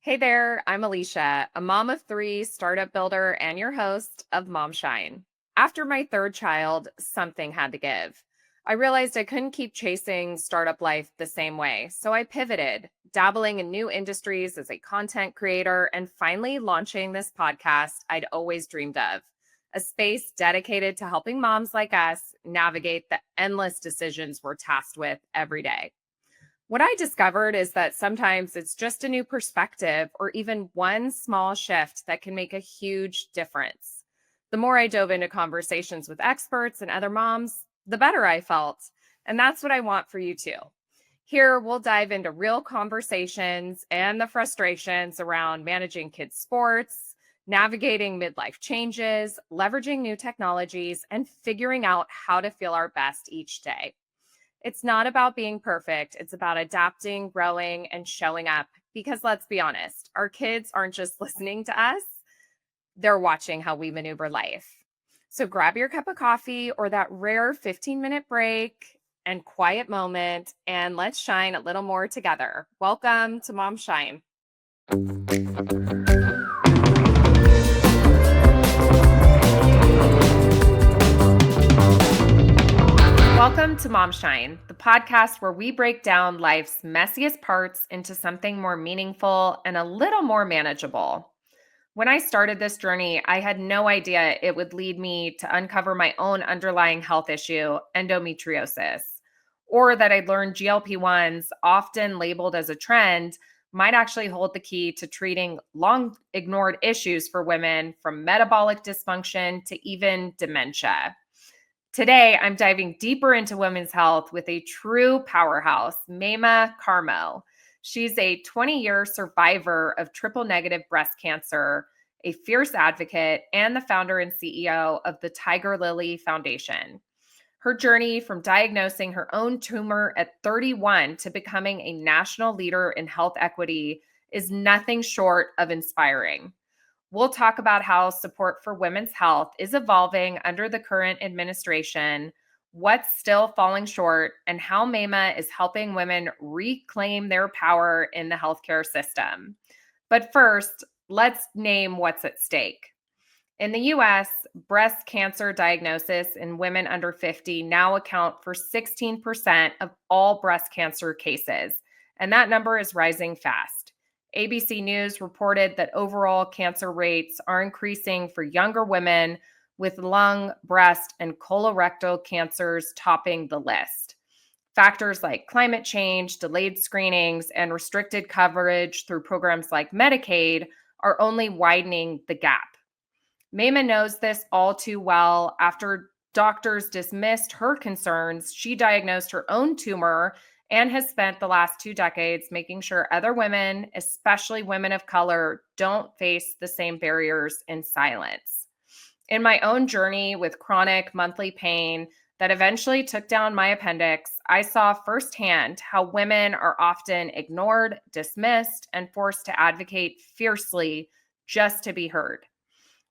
Hey there, I'm Alicia, a mom of three, startup builder, and your host of MomShine. After my third child, something had to give. I realized I couldn't keep chasing startup life the same way, so I pivoted, dabbling in new industries as a content creator, and finally launching this podcast I'd always dreamed of, a space dedicated to helping moms like us navigate the endless decisions we're tasked with every day. What I discovered is that sometimes it's just a new perspective or even one small shift that can make a huge difference. The more I dove into conversations with experts and other moms, the better I felt. And that's what I want for you too. Here, we'll dive into real conversations and the frustrations around managing kids' sports, navigating midlife changes, leveraging new technologies, and figuring out how to feel our best each day. It's not about being perfect. It's about adapting, growing, and showing up. Because let's be honest, our kids aren't just listening to us, they're watching how we maneuver life. So grab your cup of coffee or that rare 15-minute break and quiet moment, and let's shine a little more together. Welcome to Mom Shine. Welcome to MomShine, the podcast where we break down life's messiest parts into something more meaningful and a little more manageable. When I started this journey, I had no idea it would lead me to uncover my own underlying health issue, endometriosis, or that I'd learned GLP-1s, often labeled as a trend, might actually hold the key to treating long ignored issues for women, from metabolic dysfunction to even dementia. Today, I'm diving deeper into women's health with a true powerhouse, Maimah Karmo. She's a 20-year survivor of triple negative breast cancer, a fierce advocate, and the founder and CEO of the Tigerlily Foundation. Her journey from diagnosing her own tumor at 31 to becoming a national leader in health equity is nothing short of inspiring. We'll talk about how support for women's health is evolving under the current administration, what's still falling short, and how Maimah is helping women reclaim their power in the healthcare system. But first, let's name what's at stake. In the US, breast cancer diagnosis in women under 50 now account for 16% of all breast cancer cases, and that number is rising fast. ABC News reported that overall cancer rates are increasing for younger women, with lung, breast, and colorectal cancers topping the list. Factors like climate change, delayed screenings, and restricted coverage through programs like Medicaid are only widening the gap. Maimah knows this all too well. After doctors dismissed her concerns, she diagnosed her own tumor and has spent the last 2 decades making sure other women, especially women of color, don't face the same barriers in silence. In my own journey with chronic monthly pain that eventually took down my appendix, I saw firsthand how women are often ignored, dismissed, and forced to advocate fiercely just to be heard.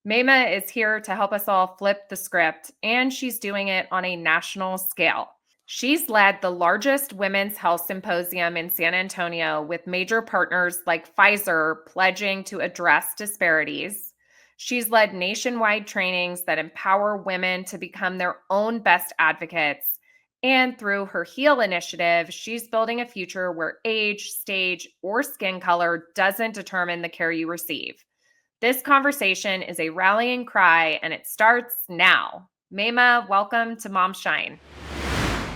Maimah is here to help us all flip the script, and she's doing it on a national scale. She's led the largest women's health symposium in San Antonio, with major partners like Pfizer pledging to address disparities. She's led nationwide trainings that empower women to become their own best advocates. And through her HEAL initiative, she's building a future where age, stage, or skin color doesn't determine the care you receive. This conversation is a rallying cry, and it starts now. Maimah, welcome to MomShine.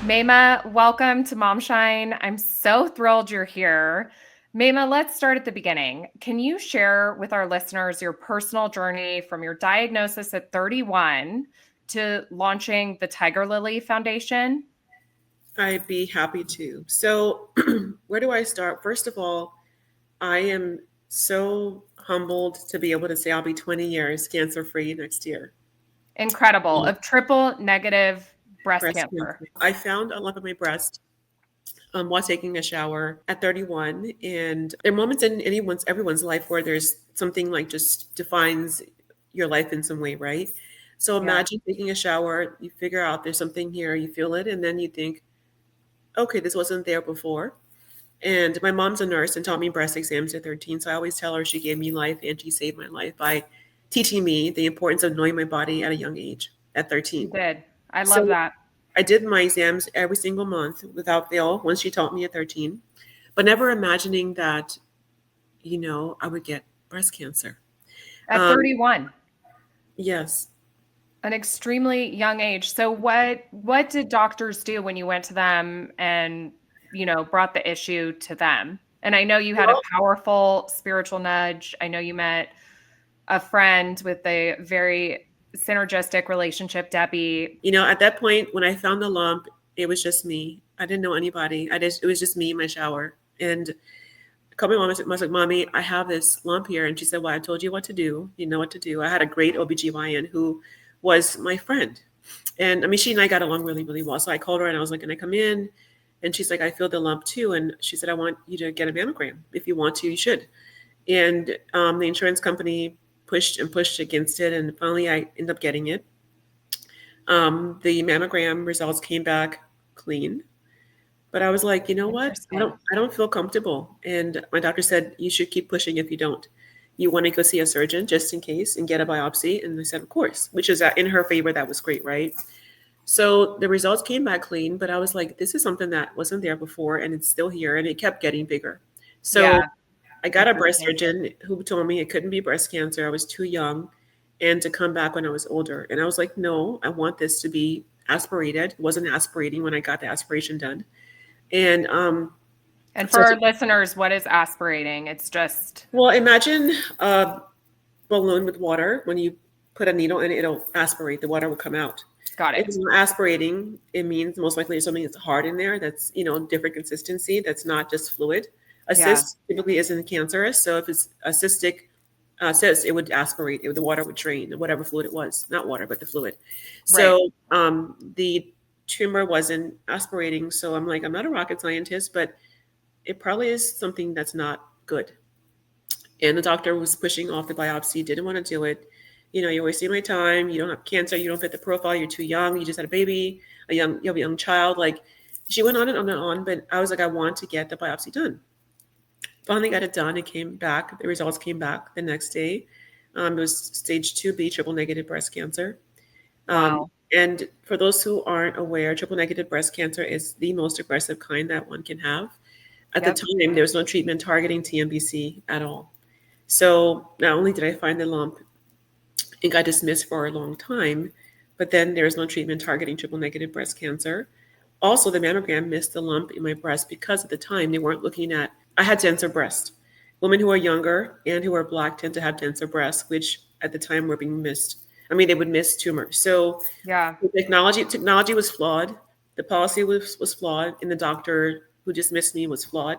Maimah, welcome to MomShine. I'm so thrilled you're here. Maimah, let's start at the beginning. Can you share with our listeners your personal journey from your diagnosis at 31 to launching the Tigerlily Foundation? I'd be happy to. So, where do I start? First of all, I am so humbled to be able to say I'll be 20 years cancer free next year. Incredible. Of triple negative breast Breast cancer. cancer. I found a lump in my breast while taking a shower at 31. And there are moments in everyone's life where there's something like just defines your life in some way, right? So imagine taking a shower, you figure out there's something here, you feel it, and then you think, okay, this wasn't there before. And my mom's a nurse and taught me breast exams at 13. So I always tell her she gave me life and she saved my life by teaching me the importance of knowing my body at a young age at You 13. did. I love So that. I did my exams every single month without fail once she taught me at 13, but never imagining that, I would get breast cancer. At Um, 31, yes. an extremely young age. So what did doctors do when you went to them and, brought the issue to them? And I know you had a Well, powerful spiritual nudge. I know you met a friend with a very synergistic relationship, Debbie. at that point when I found the lump, it was just me. I didn't know anybody. It was just me in my shower. And I called my mom and I was like, Mommy, I have this lump here. And she said, well, I told you what to do. You know what to do. I had a great OBGYN who was my friend. And I mean, she and I got along really, really well. So I called her and I was like, can I come in? And she's like, I feel the lump too. And she said, I want you to get a mammogram. If you want to, you should. And the insurance company pushed and pushed against it. And finally, I ended up getting it. The mammogram results came back clean. But I was like, you know what? Interesting. I don't feel comfortable. And my doctor said, you should keep pushing if you don't. You want to go see a surgeon just in case and get a biopsy? And I said, of course, which is in her favor. That was great, right? So the results came back clean, but I was like, this is something that wasn't there before and it's still here and it kept getting bigger. So Yeah, I got a breast interesting. surgeon who told me it couldn't be breast cancer. I was too young and to come back when I was older. And I was like, no, I want this to be aspirated. It wasn't aspirating when I got the aspiration done. And And so, for our listeners, what is aspirating? It's just well, imagine a balloon with water. When you put a needle in it, it'll aspirate. The water will come out. got If it. it's not aspirating, it means most likely there's something that's hard in there that's, different consistency. That's not just fluid. A Yeah, cyst typically isn't cancerous. So if it's a cystic cyst, it would aspirate. The water would drain, whatever fluid it was. Not water, but the fluid. right. So the tumor wasn't aspirating. So I'm like, I'm not a rocket scientist, but it probably is something that's not good. And the doctor was pushing off the biopsy, didn't want to do it. You're wasting my time. You don't have cancer. You don't fit the profile. You're too young. You just had a baby, you have a young child. Like she went on and on and on. But I was like, I want to get the biopsy done. Finally got it done. It came back. The results came back the next day. It was stage 2B, triple negative breast cancer. Um, Wow. and for those who aren't aware, triple negative breast cancer is the most aggressive kind that one can have. At the Yep. time, there was no treatment targeting TNBC at all. So not only did I find the lump, it got dismissed for a long time, but then there was no treatment targeting triple negative breast cancer. Also, the mammogram missed the lump in my breast because at the time they weren't looking at, I had denser breast. Women who are younger and who are Black tend to have denser breasts, which at the time were being missed. I mean, they would miss tumors. So Yeah. the technology was flawed. The policy was flawed, and the doctor who dismissed me was flawed.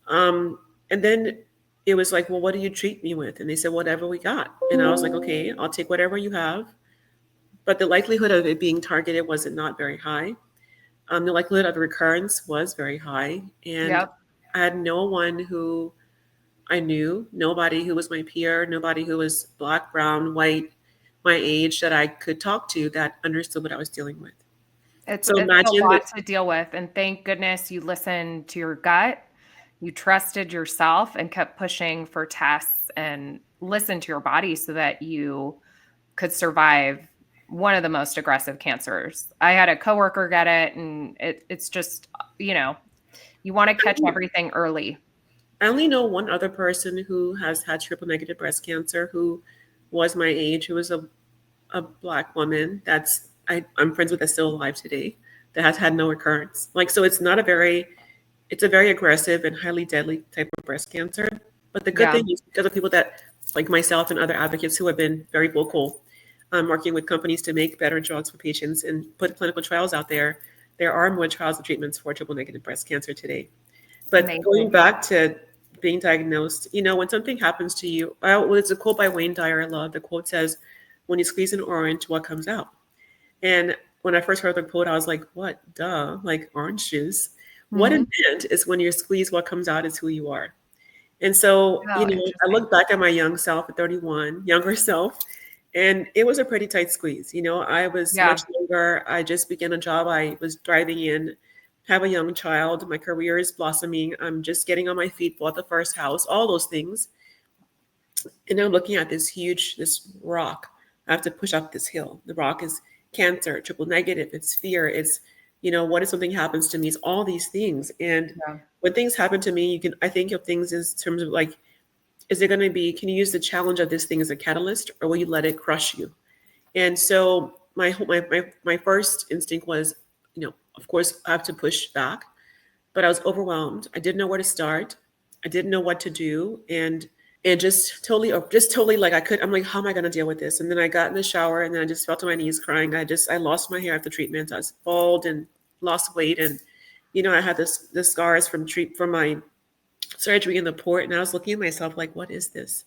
And then it was like, well, what do you treat me with? And they said, whatever we got. And I was like, okay, I'll take whatever you have. But the likelihood of it being targeted wasn't not very high. The likelihood of recurrence was very high. And Yep. I had no one who I knew, nobody who was my peer, nobody who was Black, brown, white, my age that I could talk to that understood what I was dealing with. So It's a imagine lot that. to deal with, and thank goodness you listened to your gut. You trusted yourself and kept pushing for tests and listened to your body so that you could survive one of the most aggressive cancers. I had a coworker get it, and it's just, you want to catch everything early. I only know one other person who has had triple negative breast cancer who was my age, who was a Black woman I'm friends with that's still alive today that has had no recurrence. Like, so it's a very aggressive and highly deadly type of breast cancer. But the good Yeah. thing is because of people that, like myself and other advocates who have been very vocal, working with companies to make better drugs for patients and put clinical trials out there, there are more trials and treatments for triple negative breast cancer today. But going Amazing. back to being diagnosed, when something happens to you, well, it's a quote by Wayne Dyer I love. The quote says, when you squeeze an orange, what comes out? And when I first heard the quote, I was like, what? Duh, like orange juice. What it Hmm. meant is when you're squeezed, what comes out is who you are. And so, Oh, I interesting. look back at my young self at 31, younger self, and it was a pretty tight squeeze. I was Yeah. much younger. I just began a job. I was driving in have a young child. My career is blossoming. I'm just getting on my feet, bought the first house, all those things. And I'm looking at this rock. I have to push up this hill. The rock is cancer, triple negative, it's fear, it's, what if something happens to me? It's all these things. And Yeah. when things happen to me, I think of things in terms of like, is it going to be, can you use the challenge of this thing as a catalyst, or will you let it crush you? And so my first instinct was, of course, I have to push back, but I was overwhelmed. I didn't know where to start. I didn't know what to do, and just totally like I'm like, how am I going to deal with this? And then I got in the shower, and then I just fell to my knees crying. I lost my hair after treatment. I was bald and lost weight, and I had the scars from my surgery in the port, and I was looking at myself like, what is this?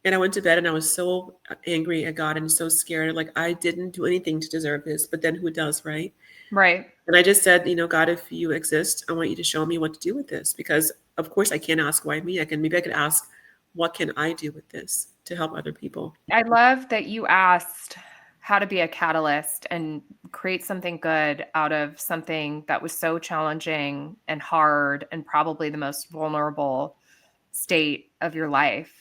And I went to bed, and I was so angry at God and so scared. Like, I didn't do anything to deserve this, but then who does, right? Right. And I just said, God, if you exist, I want you to show me what to do with this. Because of course I can't ask why me. Maybe I could ask, what can I do with this to help other people? I love that you asked how to be a catalyst and create something good out of something that was so challenging and hard and probably the most vulnerable state of your life.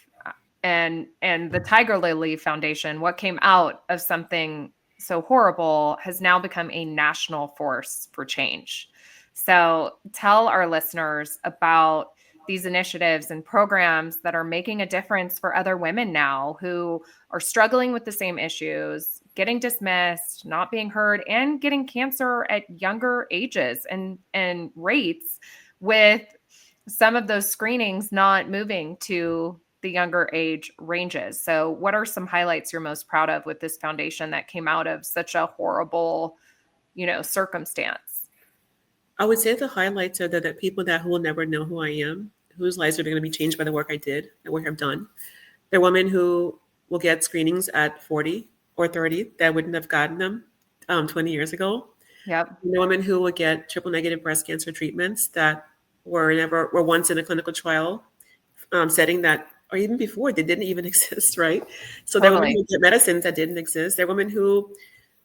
And the Tigerlily Foundation, what came out of something so horrible has now become a national force for change. So tell our listeners about these initiatives and programs that are making a difference for other women now who are struggling with the same issues, getting dismissed, not being heard, and getting cancer at younger ages and rates, with some of those screenings not moving to the younger age ranges. So what are some highlights you're most proud of with this foundation that came out of such a horrible, circumstance? I would say the highlights are that people who will never know who I am, whose lives are going to be changed by the work I did, the work I've done. There are women who will get screenings at 40 or 30 that wouldn't have gotten them 20 years ago. Yep. There are women who will get triple negative breast cancer treatments that were once in a clinical trial setting that, or even before, they didn't even exist, right? So there are women Totally. who get medicines that didn't exist. There are women who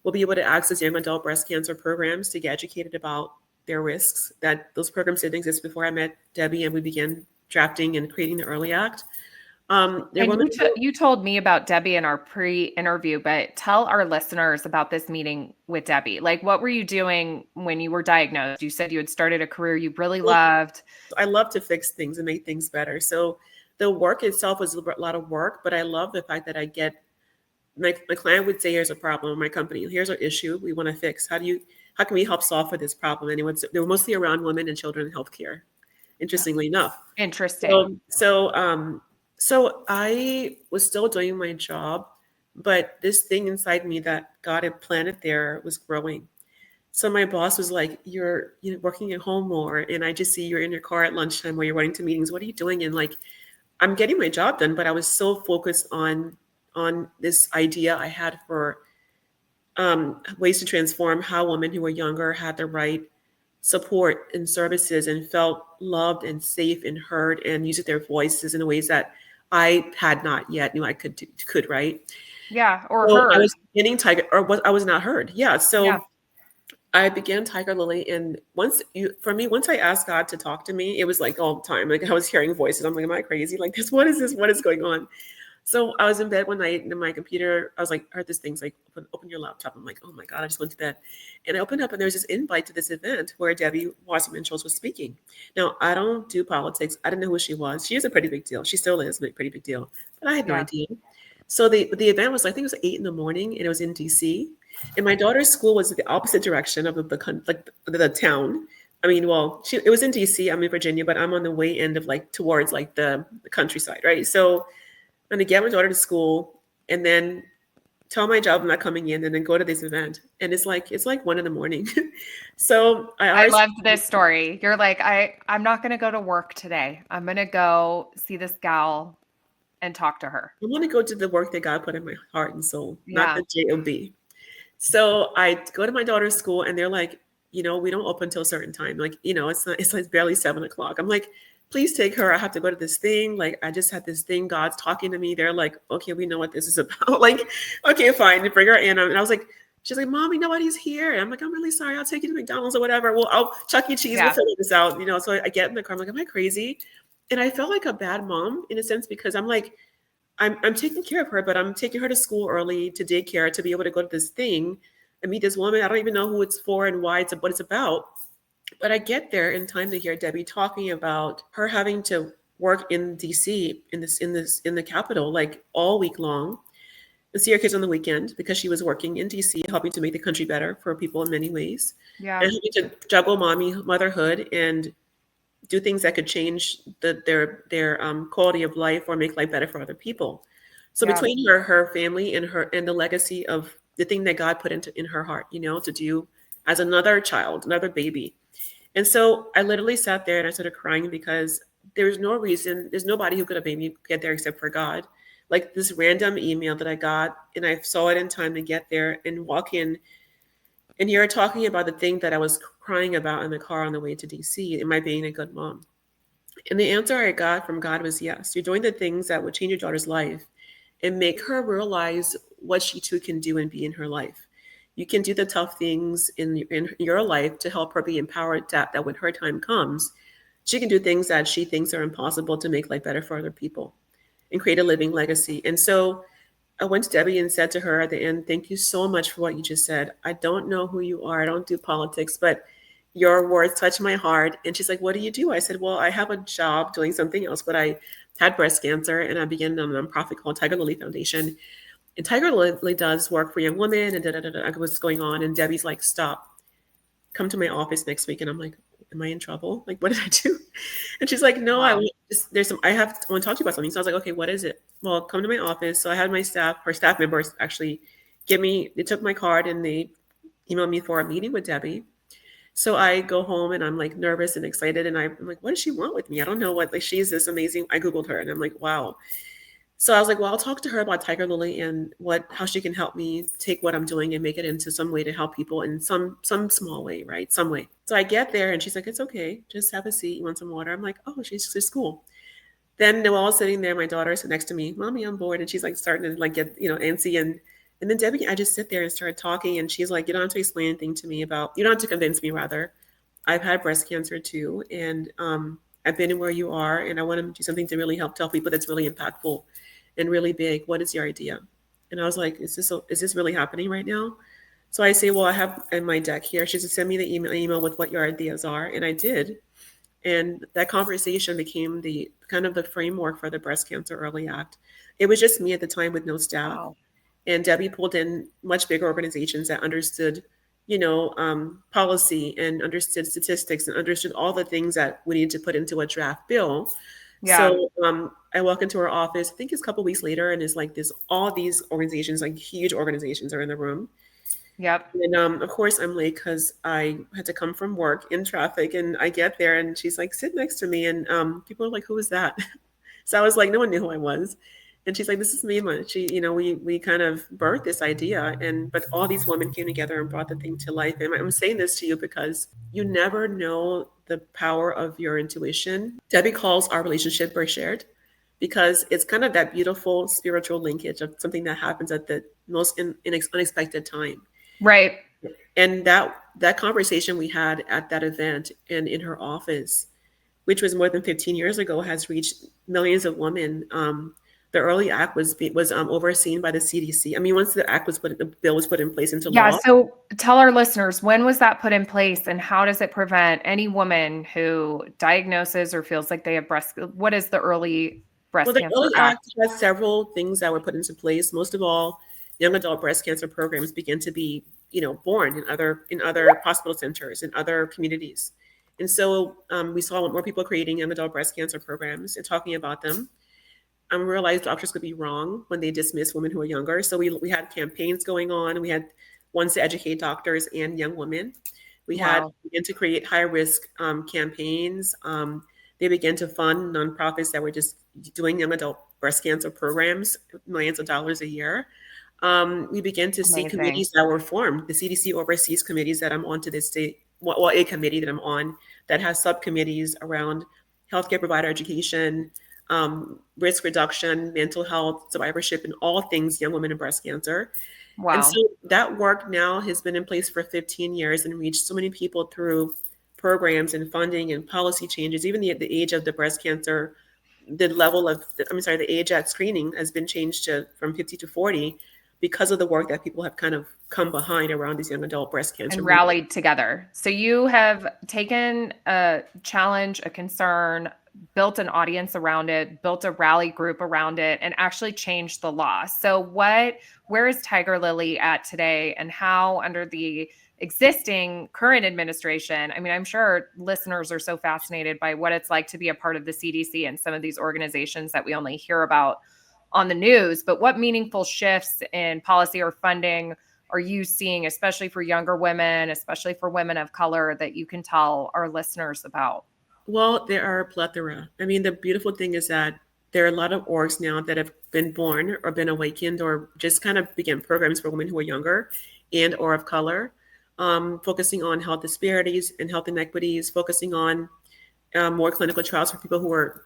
will be able to access young adult breast cancer programs to get educated about their risks. That those programs didn't exist before I met Debbie and we began drafting and creating the Early Act. There are And women you told me about Debbie in our pre-interview, but tell our listeners about this meeting with Debbie. Like, what were you doing when you were diagnosed? You said you had started a career you really who loved. I love to fix things and make things better. So the work itself was a lot of work, but I love the fact that I get my client would say, here's a problem, my company, here's our issue we want to fix. How can we help solve for this problem? And they were mostly around women and children in healthcare, interestingly enough. Interesting. So I was still doing my job, but this thing inside me that God had planted there was growing. So my boss was like, you're working at home more, and I just see you're in your car at lunchtime while you're running to meetings. What are you doing? And like, I'm getting my job done, but I was so focused on this idea I had for ways to transform how women who were younger had the right support and services and felt loved and safe and heard and used their voices in ways that I had not yet knew I could, right? Yeah. Or So I heard. was beginning I was not heard. Yeah. Yeah. So I began Tigerlily, and once I asked God to talk to me, it was like all the time. Like I was hearing voices. I'm like, am I crazy? Like this? What is this? What is going on? So I was in bed one night, and in my computer, I was like, I heard this thing's like, open your laptop. I'm like, oh my God, I just went to bed. And I opened up, and there's this invite to this event where Debbie Wasserman-Schultz was speaking. Now, I don't do politics. I didn't know who she was. She is a pretty big deal. She still is a pretty big deal. But I had no Yeah. idea. So the event was, I think it was 8 a.m, and it was in DC. And my daughter's school was the opposite direction of the town. I mean, well, it was in DC. I'm in Virginia, but I'm on the way end of like towards like the countryside, right? So I'm gonna get my daughter to school and then tell my job I'm not coming in and then go to this event. And it's like 1 a.m. So I loved this story. You're like, I'm not going to go to work today. I'm going to go see this gal and talk to her. I want to go to the work that God put in my heart and soul, not Yeah. the job. So I go to my daughter's school and they're like, we don't open till a certain time. Like, it's like barely 7 o'clock. I'm like, please take her. I have to go to this thing. Like, I just had this thing. God's talking to me. They're like, okay, we know what this is about. Like, okay, fine. Bring her in. And I was like, She's like, Mommy, nobody's here. And I'm like, I'm really sorry. I'll take you to McDonald's or whatever. Well, I'll Chuck E. Cheese. We'll Yeah. figure this out. So I get in the car. I'm like, am I crazy? And I felt like a bad mom in a sense because I'm like, I'm taking care of her, but I'm taking her to school early to daycare to be able to go to this thing and meet this woman. I don't even know who it's for and why what it's about. But I get there in time to hear Debbie talking about her having to work in DC in the capital like all week long and see her kids on the weekend because she was working in DC, helping to make the country better for people in many ways, Yeah. and having to juggle motherhood and do things that could change their quality of life or make life better for other people. So Yeah. between her family and the legacy of the thing that God put in her heart, to do as another child, another baby. And so I literally sat there and I started crying because there's nobody who could have made me get there except for God. Like this random email that I got, and I saw it in time to get there and walk in. And you're talking about the thing that I was crying about in the car on the way to DC. Am I being a good mom? And the answer I got from God was yes. You're doing the things that would change your daughter's life and make her realize what she too can do and be in her life. You can do the tough things in your life to help her be empowered that when her time comes, she can do things that she thinks are impossible to make life better for other people and create a living legacy. And so I went to Debbie and said to her at the end, thank you so much for what you just said. I don't know who you are. I don't do politics, but your words touched my heart. And she's like, what do you do? I said, well, I have a job doing something else, but I had breast cancer and I began a nonprofit called Tigerlily Foundation. And Tigerlily does work for young women and what's going on. And Debbie's like, stop, come to my office next week. And I'm like, am I in trouble? Like, what did I do? And she's like, no, Wow. I want to talk to you about something. So I was like, okay, what is it? Well, come to my office. So I had her staff members actually they took my card and they emailed me for a meeting with Debbie. So I go home and I'm like nervous and excited. And I'm like, what does she want with me? I don't know what, like, she's this amazing. I Googled her and I'm like, wow. So I was like, well, I'll talk to her about Tigerlily and how she can help me take what I'm doing and make it into some way to help people in some small way, right? Some way. So I get there and she's like, it's okay. Just have a seat. You want some water? I'm like, oh, she's cool. Then while I was sitting there, my daughter's next to me, Mommy, I'm bored. And she's like starting to like get, antsy. And then Debbie, I just sit there and start talking. And she's like, you don't have to explain anything to me you don't have to convince me rather. I've had breast cancer too. And I've been where you are. And I want to do something to really help tell people that's really impactful and really big. What is your idea? And I was like, is this really happening right now? So I say, well, I have in my deck here. She said, send me the email with what your ideas are. And I did. And that conversation became the kind of the framework for the Breast Cancer Early Act. It was just me at the time with no staff. Wow. And Debbie pulled in much bigger organizations that understood, policy and understood statistics and understood all the things that we needed to put into a draft bill. Yeah. So I walk into her office, I think it's a couple weeks later, and it's like all these organizations, like huge organizations are in the room. Yep. And of course, I'm late because I had to come from work in traffic. And I get there, and she's like, sit next to me. And people are like, who is that? So I was like, no one knew who I was. And she's like, this is Maimah. She, we kind of birthed this idea. But all these women came together and brought the thing to life. And I'm saying this to you because you never know the power of your intuition. Debbie calls our relationship birth shared because it's kind of that beautiful spiritual linkage of something that happens at the most unexpected time. Right. And that conversation we had at that event and in her office, which was more than 15 years ago, has reached millions of women. The early act was overseen by the CDC. I mean, once the bill was put in place into Yeah. law. So tell our listeners, when was that put in place and how does it prevent any woman who diagnoses or feels like they have what is the Early Well, Breast the Cancer early Act? act has several things that were put into place. Most of all, young adult breast cancer programs began to be, born in other hospital centers in other communities. And so we saw more people creating young adult breast cancer programs and talking about them. Realized doctors could be wrong when they dismiss women who are younger. So we had campaigns going on. We had ones to educate doctors and young women. We had Wow. began to create high risk campaigns. They began to fund nonprofits that were just doing young adult breast cancer programs, millions of dollars a year. We began to see Amazing. committees that were formed. The CDC oversees committees that I'm on to this day. Well, a committee that I'm on that has subcommittees around healthcare provider education, risk reduction, mental health, survivorship, and all things young women and breast cancer. And so Wow. that work now has been in place for 15 years and reached so many people through programs and funding and policy changes. Even the age of the breast cancer, the level of, I'm sorry, the age at screening has been changed to from 50 to 40 because of the work that people have kind of come behind around these young adult breast cancer And movement. rallied together. So you have taken a challenge, a concern, built an audience around it, built a rally group around it, and actually changed the law. So where is Tigerlily at today, and how under the existing current administration, I mean, I'm sure listeners are so fascinated by what it's like to be a part of the CDC and some of these organizations that we only hear about on the news, but what meaningful shifts in policy or funding are you seeing, especially for younger women, especially for women of color, that you can tell our listeners about? Well, there are a plethora. I mean, the beautiful thing is that there are a lot of orgs now that have been born or been awakened or just kind of began programs for women who are younger and or of color, focusing on health disparities and health inequities, focusing on more clinical trials for people who are,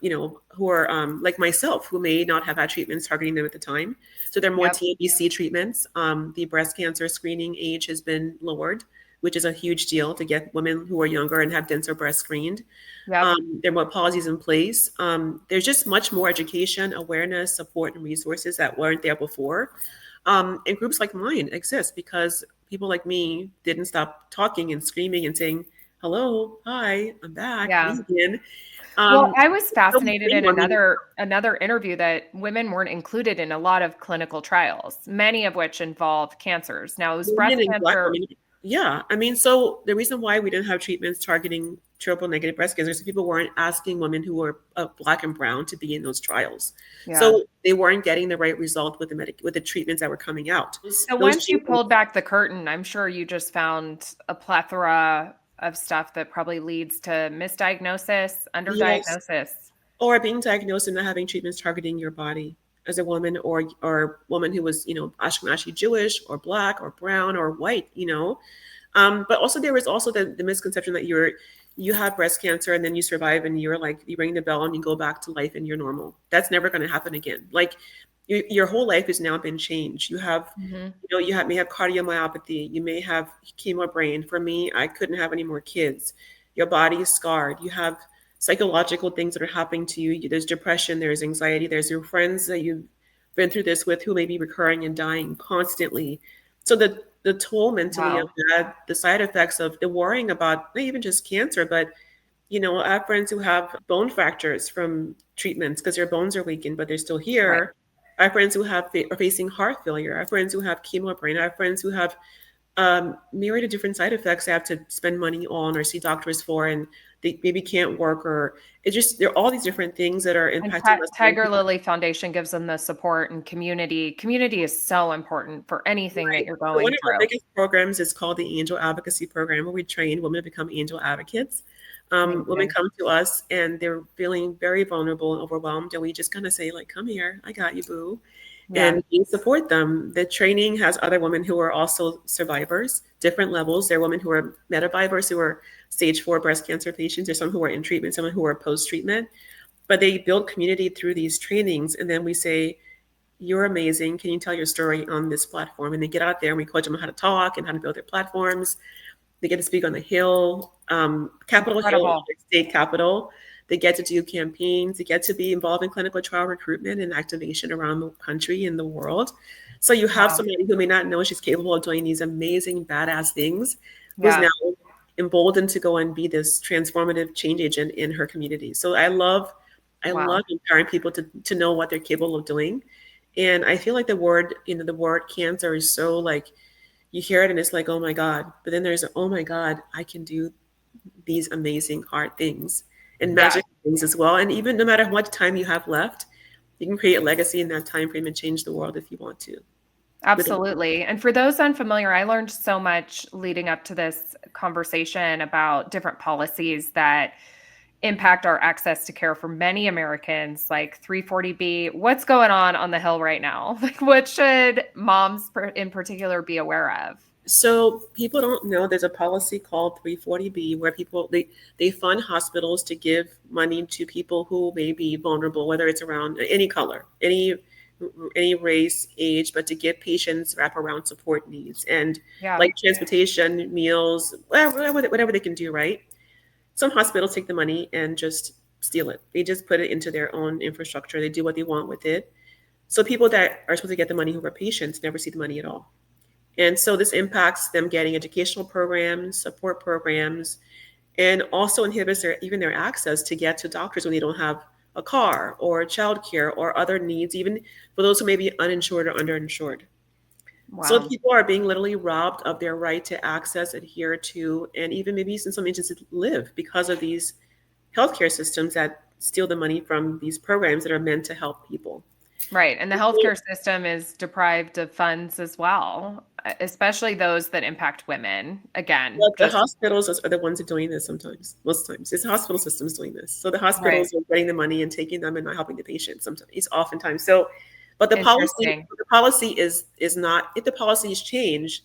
who are like myself, who may not have had treatments targeting them at the time. So there are more Yep. TNBC treatments. The breast cancer screening age has been lowered, which is a huge deal to get women who are younger and have denser breast screened. Yep. There are more policies in place. There's just much more education, awareness, support, and resources that weren't there before. And groups like mine exist because people like me didn't stop talking and screaming and saying, hello, hi, I'm back, me Yeah. again. Well, Um, I was so fascinated in I mean, another interview that women weren't included in a lot of clinical trials, many of which involve cancers. Now, it was breast women and Black cancer. women, yeah. I mean, so the reason why we didn't have treatments targeting triple negative breast cancer is people weren't asking women who were Black and brown to be in those trials. Yeah. So they weren't getting the right result with with the treatments that were coming out. So Those once you treatments. pulled back the curtain, I'm sure you just found a plethora of stuff that probably leads to misdiagnosis, Yes, underdiagnosis. or being diagnosed and not having treatments targeting your body as a woman or woman who was Ashkenazi Jewish or Black or brown or white. But also there was also the misconception that you have breast cancer and then you survive and you're like you ring the bell and you go back to life and you're normal. That's never going to happen again. Like your whole life has now been changed. You have Hmm. may have cardiomyopathy. You may have chemo brain. For me, I couldn't have any more kids. Your body is scarred. You have psychological things that are happening to you. There's depression. There's anxiety. There's your friends that you've been through this with who may be recurring and dying constantly. So the toll mentally of Wow. that, the side effects of the worrying about not even just cancer, but I have friends who have bone fractures from treatments because their bones are weakened, but they're still Right. here. I have friends who are facing heart failure. I have friends who have chemo brain. I have friends who have myriad of different side effects they have to spend money on or see doctors for, and they maybe can't work, or it's just there are all these different things that are And impacting us. Tigerlily Foundation gives them the support and community. Community is so important for anything that Right. you're So one going of our through. biggest programs is called the Angel Advocacy Program, where we train women to become angel advocates. Women Amazing. come to us and they're feeling very vulnerable and overwhelmed, and we just kind of say, like, "Come here, I got you, boo," Yeah. and we support them. The training has other women who are also survivors, different levels. There are women who are metavivors, who are stage 4 breast cancer patients. There's some who are in treatment, some who are post treatment. But they build community through these trainings, and then we say, you're amazing. Can you tell your story on this platform? And they get out there and we coach them how to talk and how to build their platforms. They get to speak on the Hill, Capitol Hill, Incredible. state capitol. They get to do campaigns. They get to be involved in clinical trial recruitment and activation around the country and the world. So you have Wow. somebody who may not know she's capable of doing these amazing, badass things, who's Yeah. now emboldened to go and be this transformative change agent in her community. So I Wow. love empowering people to know what they're capable of doing. And I feel like the word cancer is so like you hear it and it's like, oh my God. But then there's a, oh my God, I can do these amazing hard things and Yeah. magic things as well. And even no matter what time you have left, you can create a legacy in that time frame and change the world if you want to. With Absolutely. And for those unfamiliar, I learned so much leading up to this conversation about different policies that impact our access to care for many Americans, like 340B. What's going on the Hill right now? Like, what should moms in particular be aware of? So people don't know there's a policy called 340B where they fund hospitals to give money to people who may be vulnerable, whether it's around any color, any race, age, but to give patients wraparound support needs and Yeah. like transportation, meals, whatever they can do, right? Some hospitals take the money and just steal it. They just put it into their own infrastructure. They do what they want with it. So people that are supposed to get the money who are patients never see the money at all. And so this impacts them getting educational programs, support programs, and also inhibits even their access to get to doctors when they don't have a car or childcare or other needs, even for those who may be uninsured or underinsured. So Wow. people are being literally robbed of their right to access, adhere to, and even maybe in some instances live because of these healthcare systems that steal the money from these programs that are meant to help people. Right. And the healthcare system is deprived of funds as well, especially those that impact women. Again, Well, the just hospitals are the ones that are doing this sometimes, most times. It's the hospital systems doing this. So the right. hospitals are getting the money and taking them and not helping the patient sometimes. It's oftentimes. So, but Interesting. the policy is not, if the policy is changed,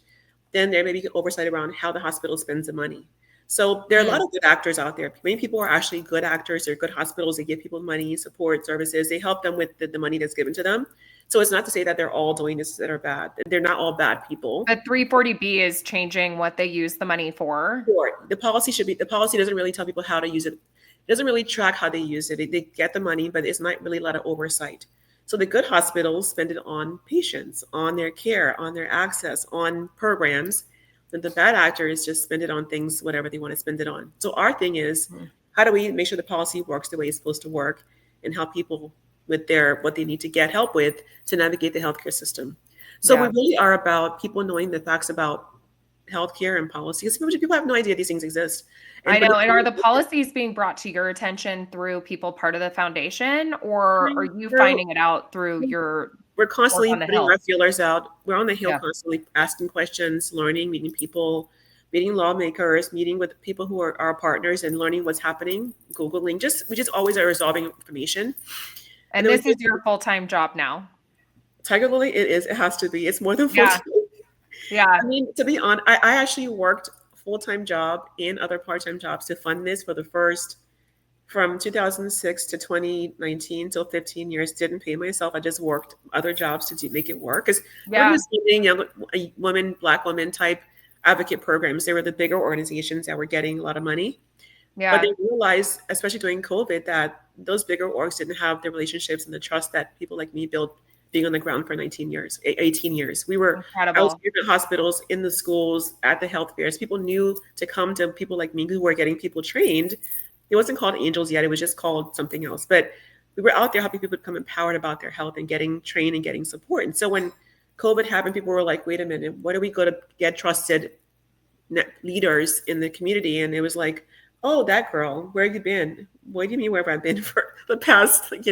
then there may be oversight around how the hospital spends the money. So there are a lot Mm. of good actors out there. Many people are actually good actors. They're good hospitals. They give people money, support, services. They help them with the money that's given to them. So it's not to say that they're all doing this that are bad. They're not all bad people. But 340B is changing what they use the money for. Sure. The policy doesn't really tell people how to use it. It doesn't really track how they use it. They get the money, but it's not really a lot of oversight. So the good hospitals spend it on patients, on their care, on their access, on programs. And the bad actors just spend it on things, whatever they want to spend it on. So our thing is, Mhm. how do we make sure the policy works the way it's supposed to work and help people with their what they need to get help with to navigate the healthcare system? So we Yeah. really are about people knowing the facts about healthcare and policies. People have no idea these things exist. I And but know. And are the policies being brought to your attention through people part of the foundation, or are you we're, finding it out through your we're work constantly on the putting Hill? our feelers out. We're on the Hill Yeah. constantly asking questions, learning, meeting people, meeting lawmakers, meeting with people who are our partners and learning what's happening, Googling. We just always are resolving information. And And then we this is just your full-time job now. Tigerlily, it has to be. It's more than full Yeah. time. Yeah. I mean, to be honest, I actually worked full-time job and other part-time jobs to fund this for the first from 2006 to 2019, so 15 years. Didn't pay myself. I just worked other jobs to make it work because they were Yeah. just getting young women, black women type advocate programs. They were the bigger organizations that were getting a lot of money, but Yeah. they realized, especially during COVID, that those bigger orgs didn't have the relationships and the trust that people like me built being on the ground for 19 years, 18 years. I was Incredible. in the hospitals, in the schools, at the health fairs. People knew to come to people like me who were getting people trained. It wasn't called Angels yet. It was just called something else. But we were out there helping people become empowered about their health and getting trained and getting support. And so when COVID happened, people were like, wait a minute, what are we going to get trusted leaders in the community? And it was like, oh, that girl, where have you been? What do you mean, where have I been for the past, at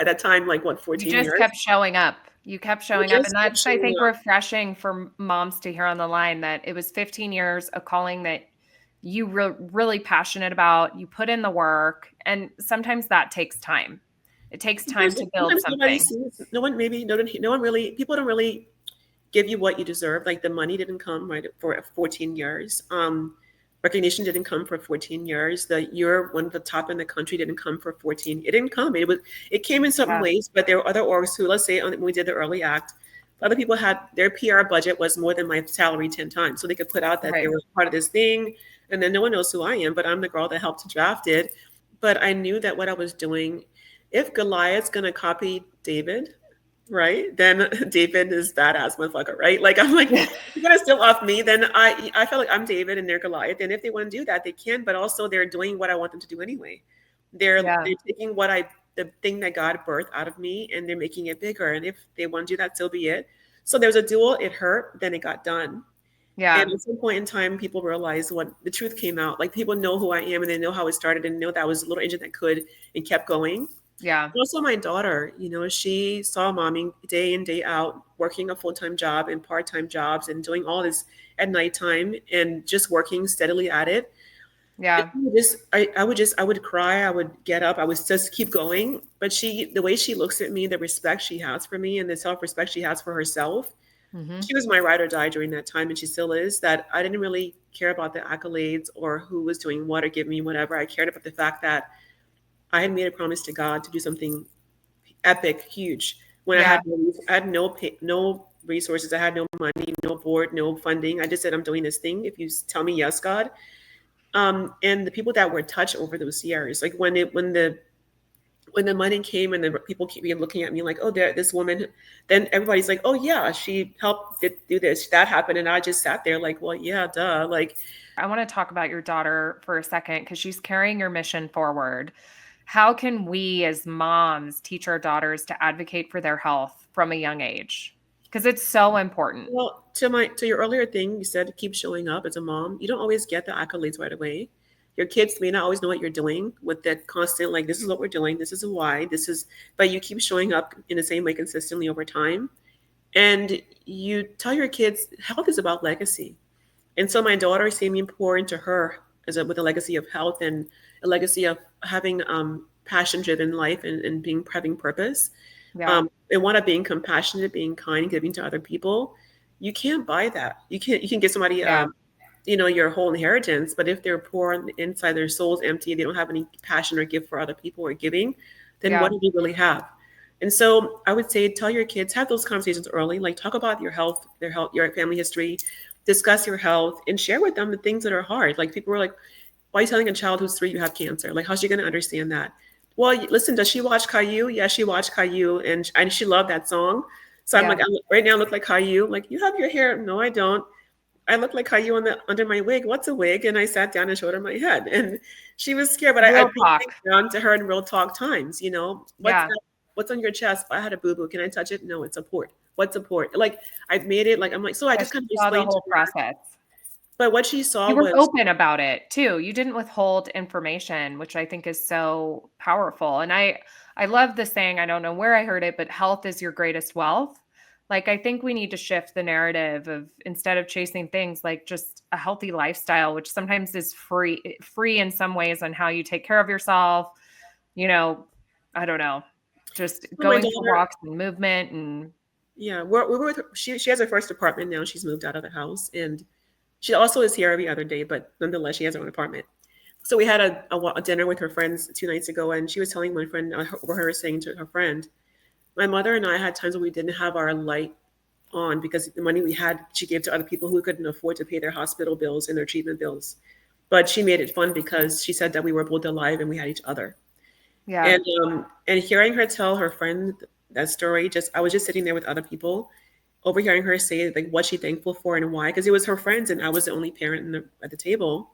that time, like what, You 14 just years? kept showing up. You kept We showing up, and just kept that's, I showing think, up. refreshing for moms to hear on the line that it was 15 years, a calling that you were really passionate about, you put in the work, and sometimes that takes time. It takes time to build Sometimes nobody something. sees, no one really, people don't really give you what you deserve. Like the money didn't come right for 14 years. Recognition didn't come for 14 years. You're one of the top in the country didn't come for 14. It didn't come. It came in certain Yeah. ways, but there were other orgs who, let's say when we did the early act, other people had their PR budget was more than my salary 10 times. So they could put out that they Right. were part of this thing. And then no one knows who I am, but I'm the girl that helped to draft it. But I knew that what I was doing, if Goliath's gonna copy David, right? Then David is badass motherfucker, right? Like I'm like, Yeah. you're gonna steal off me, then I feel like I'm David and they're Goliath. And if they want to do that, they can, but also they're doing what I want them to do anyway. Yeah. They're taking the thing that God birthed out of me and they're making it bigger. And if they want to do that, so be it. So there was a duel, it hurt, then it got done. And Yeah. at some point in time, people realized what the truth came out. Like people know who I am and they know how it started and know that I was a little engine that could and kept going. Yeah. Also, my daughter, she saw mommy day in, day out, working a full time job and part time jobs and doing all this at nighttime and just working steadily at it. And Yeah. I would cry, I would get up, I would just keep going. But the way she looks at me, the respect she has for me, and the self respect she has for herself, Hmm. She was my ride or die during that time, and she still is. That I didn't really care about the accolades or who was doing what or give me whatever. I cared about the fact that I had made a promise to God to do something epic, huge. When Yeah. I had no resources, I had no money, no board, no funding. I just said, I'm doing this thing. If you tell me yes, God. And the people that were touched over those years, like when the money came and the people keep looking at me like, oh, there, this woman, then everybody's like, oh yeah, she helped do this, that happened, and I just sat there like, well, yeah, duh, like. I want to talk about your daughter for a second because she's carrying your mission forward. How can we as moms teach our daughters to advocate for their health from a young age? Because it's so important. Well, to your earlier thing, you said keep showing up as a mom. You don't always get the accolades right away. Your kids may not always know what you're doing with that constant, like, this is what we're doing, this is why, this is, but you keep showing up in the same way consistently over time. And you tell your kids health is about legacy. And so my daughter seeing me pour into her with a legacy of health and a legacy of having passion driven life and being having purpose, Yeah. and one of being compassionate, being kind, giving to other people. You can't buy that. You can give somebody Yeah. your whole inheritance, but if they're poor on the inside, their soul's empty, they don't have any passion or give for other people or giving, then what Yeah. do they really have? And so I would say tell your kids, have those conversations early, like talk about your health, your family history, discuss your health, and share with them the things that are hard. Like people were like, why are you telling a child who's 3 you have cancer? Like, how's she going to understand that? Well, listen, does she watch Caillou? Yeah, she watched Caillou, and she loved that song. So I'm Yeah. like, right now I look like Caillou. Like, you have your hair. No, I don't. I look like Caillou under my wig. What's a wig? And I sat down and showed her my head. And she was scared, but I Real broke talk. things down to her in real talk times, what's Yeah. that? What's on your chest? I had a boo-boo. Can I touch it? No, it's a port. What's a port? Like, I've made it, like, I'm like, so I Yeah. just She kind of saw the explained to whole her. process. But what she saw You were was, open about it too. You didn't withhold information, which I think is so powerful. And I love the saying, I don't know where I heard it, but health is your greatest wealth. Like I think we need to shift the narrative of instead of chasing things like just a healthy lifestyle, which sometimes is free in some ways on how you take care of yourself, you know, I don't know, just so my going for daughter, walks and movement and yeah, we were with her. She has her first apartment now. She's moved out of the house, and she also is here every other day, but nonetheless, she has her own apartment. So we had a dinner with her friends 2 nights ago, and she was telling my friend, or her saying to her friend, my mother and I had times when we didn't have our light on because the money we had, she gave to other people who couldn't afford to pay their hospital bills and their treatment bills. But she made it fun because she said that we were both alive and we had each other. yeah, And hearing her tell her friend that story, just I was just sitting there with other people, overhearing her say like what she's thankful for and why, because it was her friends and I was the only parent at the table.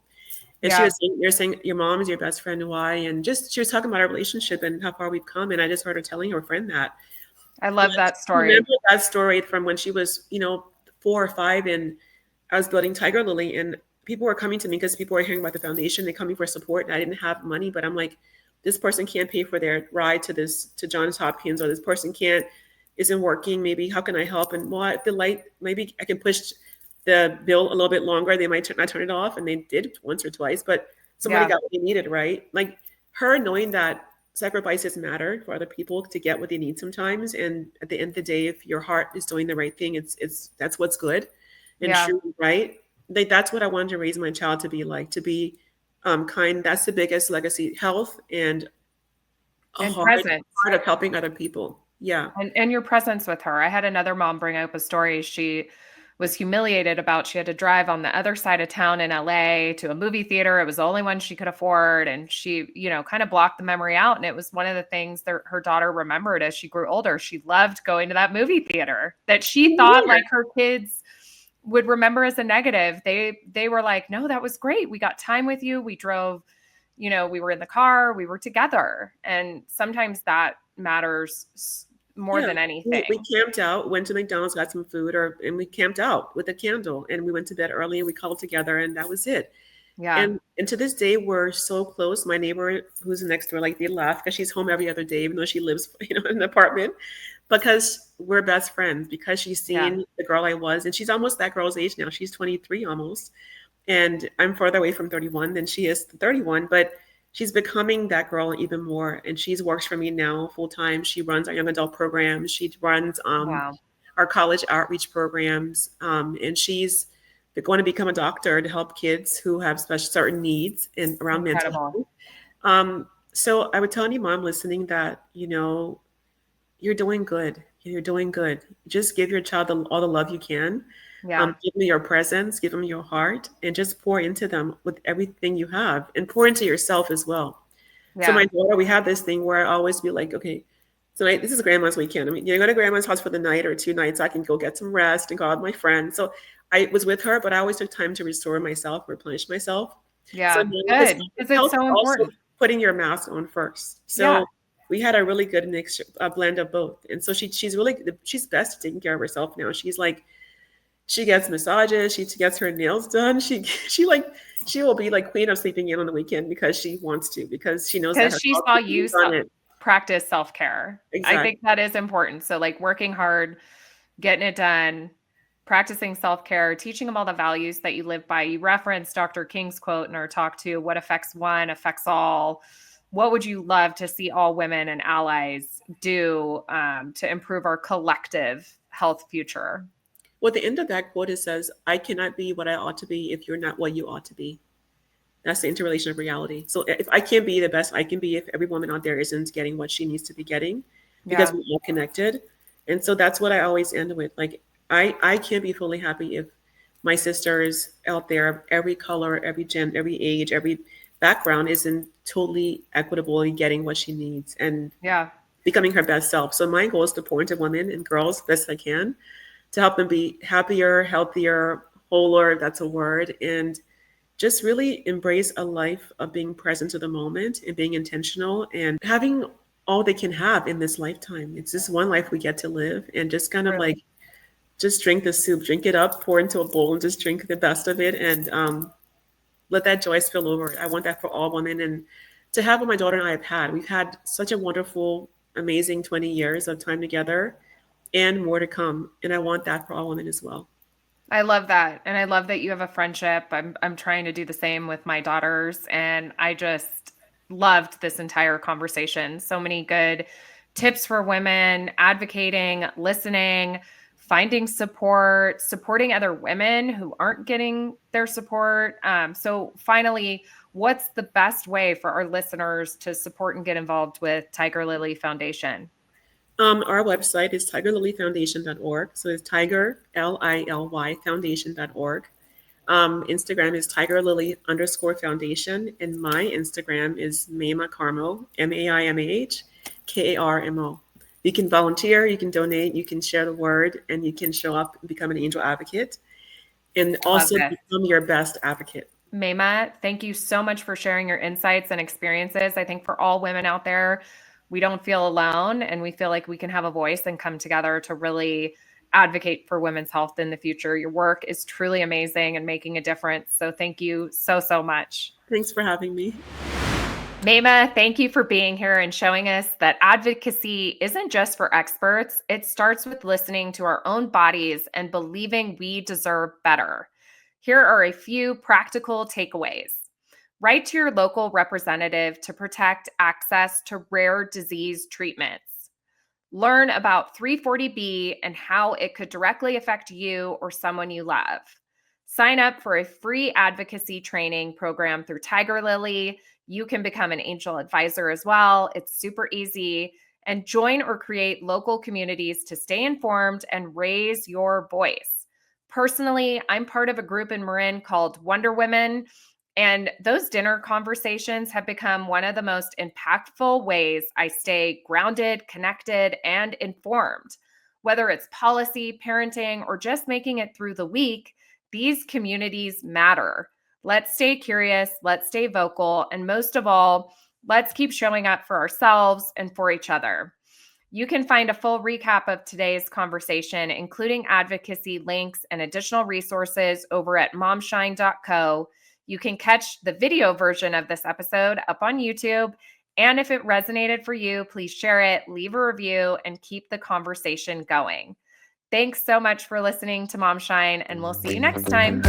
And she yeah. was saying, you're saying your mom is your best friend, why? And just she was talking about our relationship and how far we've come. And I just heard her telling her friend that. I And love I that story. remember that story from when she was, 4 or 5, and I was building Tigerlily, and people were coming to me because people were hearing about the foundation. They coming for support, and I didn't have money, but I'm like, this person can't pay for their ride to Johns Hopkins, or this person isn't working. Maybe how can I help? And well, the light, maybe I can push the bill a little bit longer. They might not turn it off, and they did once or twice, but somebody Yeah. got what they needed, right? Like her knowing that sacrifices matter for other people to get what they need sometimes. And at the end of the day, if your heart is doing the right thing, it's that's what's good and Yeah. true, right? Like that's what I wanted to raise my child to be like, to be kind. That's the biggest legacy, health and a And heart, presence. heart of helping other people. Yeah. And your presence with her. I had another mom bring up a story she was humiliated about. She had to drive on the other side of town in LA to a movie theater. It was the only one she could afford. And she, kind of blocked the memory out. And it was one of the things that her daughter remembered as she grew older. She loved going to that movie theater that she thought Yeah. like her kids would remember as a negative. They were like, no, that was great. We got time with you. We drove, we were in the car, we were together. And sometimes that matters more Yeah, than we anything. camped out, went to McDonald's, got some food, and we camped out with a candle, and we went to bed early, and we cuddled together, and that was it. Yeah. And to this day, we're so close. My neighbor who's next door, like they laugh because she's home every other day, even though she lives, in an apartment, because we're best friends. Because she's Yeah. seen the girl I was, and she's almost that girl's age now. She's 23 almost, and I'm further away from 31 than she is 31, but she's becoming that girl even more. And she's works for me now full time. She runs our young adult program. She runs Wow. our college outreach programs, and she's going to become a doctor to help kids who have special certain needs and around mental Incredible. health. So I would tell any mom listening that, you're doing good. You're doing good. Just give your child all the love you can. Yeah. Give them your presence, give them your heart, and just pour into them with everything you have, and pour into yourself as well. So my Yeah. daughter, we have this thing where I always be like, okay, tonight this is grandma's weekend. I mean, go to grandma's house for the night or 2 nights. So I can go get some rest and go out with my friends. So I was with her, but I always took time to restore myself, replenish myself. So Yeah. now this Good. Because it's health so also important. putting your mask on first. Yeah. So we had a really good mix, a blend of both. And so she's best at taking care of herself now. She's like, she gets massages, she gets her nails done. She will be like queen of sleeping in on the weekend because she wants to, because she knows that Because her she health saw you depends on it. practice self-care. I Exactly. think that is important. So like working hard, getting it done, practicing self-care, teaching them all the values that you live by. You referenced Dr. King's quote in our talk too, what affects one affects all. What would you love to see all women and allies do to improve our collective health future? Well, at the end of that quote, it says, I cannot be what I ought to be if you're not what you ought to be. That's the interrelation of reality. So if I can't be the best I can be if every woman out there isn't getting what she needs to be getting, because Yeah. we're all connected. And so that's what I always end with. Like, I can't be fully happy if my sisters out there, every color, every gender, every age, every background, isn't totally equitable in getting what she needs and Yeah. becoming her best self. So my goal is to pour into women and girls best I can to help them be happier, healthier, wholer, if that's a word, and just really embrace a life of being present to the moment and being intentional and having all they can have in this lifetime. It's just one life we get to live, and just kind of like, Really. just drink the soup, drink it up, pour into a bowl, and just drink the best of it, and let that joy spill over. I want that for all women, and to have what my daughter and I have had. We've had such a wonderful, amazing 20 years of time together, and more to come. And I want that for all women as well. I love that. And I love that you have a friendship. I'm trying to do the same with my daughters and I just loved this entire conversation. So many good tips for women, advocating, listening, finding support, supporting other women who aren't getting their support. So finally, what's the best way for our listeners to support and get involved with Tigerlily Foundation? Our website is tigerlilyfoundation.org. So it's Tiger, Lily, foundation.org. Instagram is tigerlily_foundation. And my Instagram is Maimah Karmo, Maimahkarmo. You can volunteer, you can donate, you can share the word, and you can show up and become an angel advocate, and Love also this. become your best advocate. Maimah, thank you so much for sharing your insights and experiences. I think for all women out there, we don't feel alone and we feel like we can have a voice and come together to really advocate for women's health in the future. Your work is truly amazing and making a difference. So thank you so, so much. Thanks for having me. Maimah, thank you for being here and showing us that advocacy isn't just for experts. It starts with listening to our own bodies and believing we deserve better. Here are a few practical takeaways. Write to your local representative to protect access to rare disease treatments. Learn about 340B and how it could directly affect you or someone you love. Sign up for a free advocacy training program through Tigerlily. You can become an angel advisor as well. It's super easy. And join or create local communities to stay informed and raise your voice. Personally, I'm part of a group in Marin called Wonder Women. And those dinner conversations have become one of the most impactful ways I stay grounded, connected, and informed. Whether it's policy, parenting, or just making it through the week, these communities matter. Let's stay curious, let's stay vocal, and most of all, let's keep showing up for ourselves and for each other. You can find a full recap of today's conversation, including advocacy links and additional resources over at momshine.co. You can catch the video version of this episode up on YouTube. And if it resonated for you, please share it, leave a review, and keep the conversation going. Thanks so much for listening to MomShine, and we'll see you next time.